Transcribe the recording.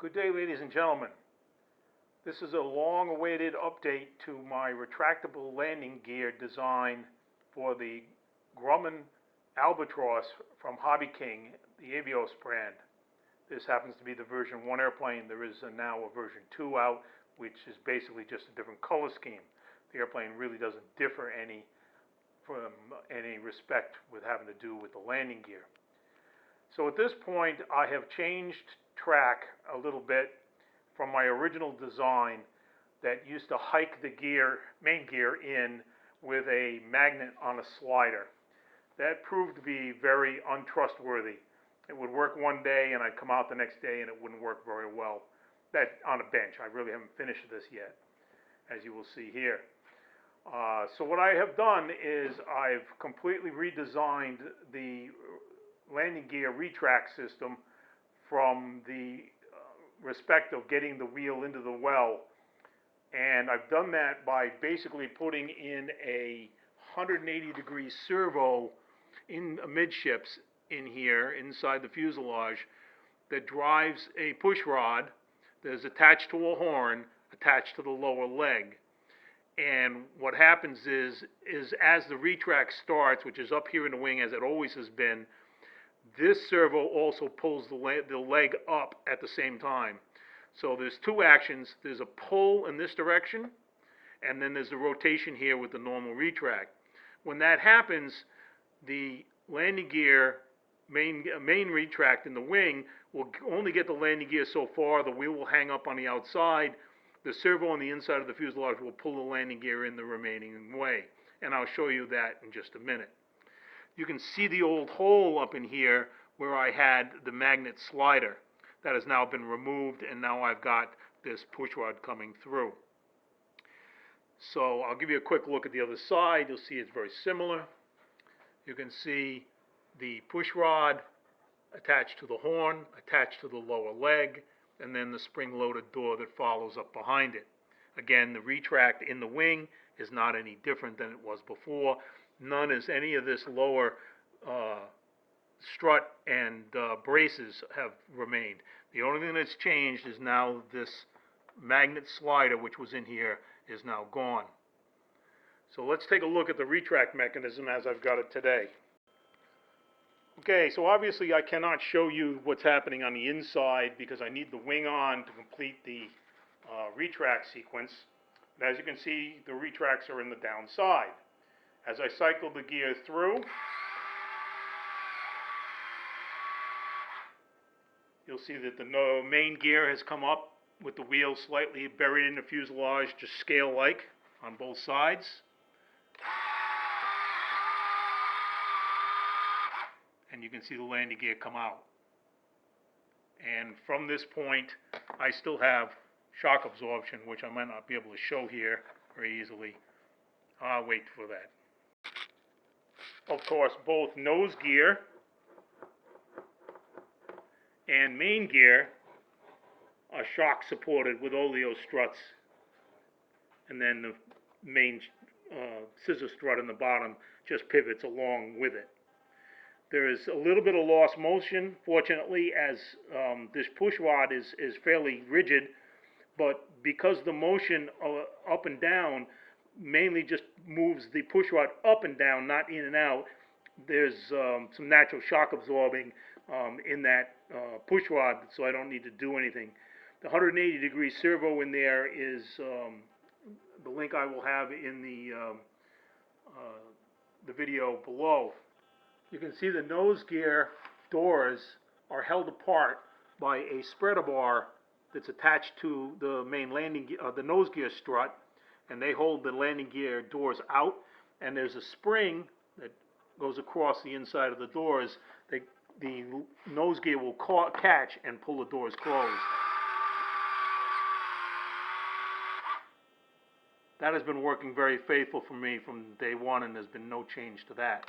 Good day, ladies and gentlemen. This is a long-awaited update to my retractable landing gear design for the Grumman Albatross from Hobby King, the Avios brand. This happens to be the version 1 airplane. There is now a version 2 out, which is basically just a different color scheme. The airplane really doesn't differ from any respect with having to do with the landing gear. So at this point, I have changed track a little bit from my original design that used to hike the main gear in with a magnet on a slider. That proved to be very untrustworthy. It would work one day and I'd come out the next day and it wouldn't work very well. That on a bench. I really haven't finished this yet, as you will see here. So what I have done is I've completely redesigned the landing gear retract system from the respect of getting the wheel into the well, and I've done that by basically putting in a 180-degree servo in amidships in here inside the fuselage that drives a push rod that is attached to a horn attached to the lower leg. And what happens is as the retract starts, which is up here in the wing as it always has been, this servo also pulls the leg up at the same time. So there's two actions. There's a pull in this direction, and then there's a rotation here with the normal retract. When that happens, the landing gear main retract in the wing will only get the landing gear so far. The wheel will hang up on the outside. The servo on the inside of the fuselage will pull the landing gear in the remaining way. And I'll show you that in just a minute. You can see the old hole up in here where I had the magnet slider. That has now been removed, and now I've got this push rod coming through. So I'll give you a quick look at the other side. You'll see it's very similar. You can see the push rod attached to the horn, attached to the lower leg, and then the spring-loaded door that follows up behind it. Again, the retract in the wing is not any different than it was before. None is any of this lower strut and braces have remained. The only thing that's changed is now this magnet slider, which was in here, is now gone. So let's take a look at the retract mechanism as I've got it today. Okay, so obviously I cannot show you what's happening on the inside because I need the wing on to complete the retract sequence. But as you can see, the retracts are in the downside. As I cycle the gear through, you'll see that the main gear has come up with the wheel slightly buried in the fuselage, just scale-like on both sides. And you can see the landing gear come out. And from this point, I still have shock absorption, which I might not be able to show here very easily. I'll wait for that. Of course, both nose gear and main gear are shock supported with oleo struts, and then the main scissor strut in the bottom just pivots along with it. There is a little bit of lost motion, fortunately, as this push rod is fairly rigid, but because the motion up and down mainly just moves the push rod up and down, not in and out, there's some natural shock absorbing in that push rod, so I don't need to do anything. The 180-degree servo in there is the link I will have in the video below. You can see the nose gear doors are held apart by a spreader bar that's attached to the main the nose gear strut, and they hold the landing gear doors out. And there's a spring that goes across the inside of the doors. The nose gear will catch and pull the doors closed. That has been working very faithful for me from day one, and there's been no change to that.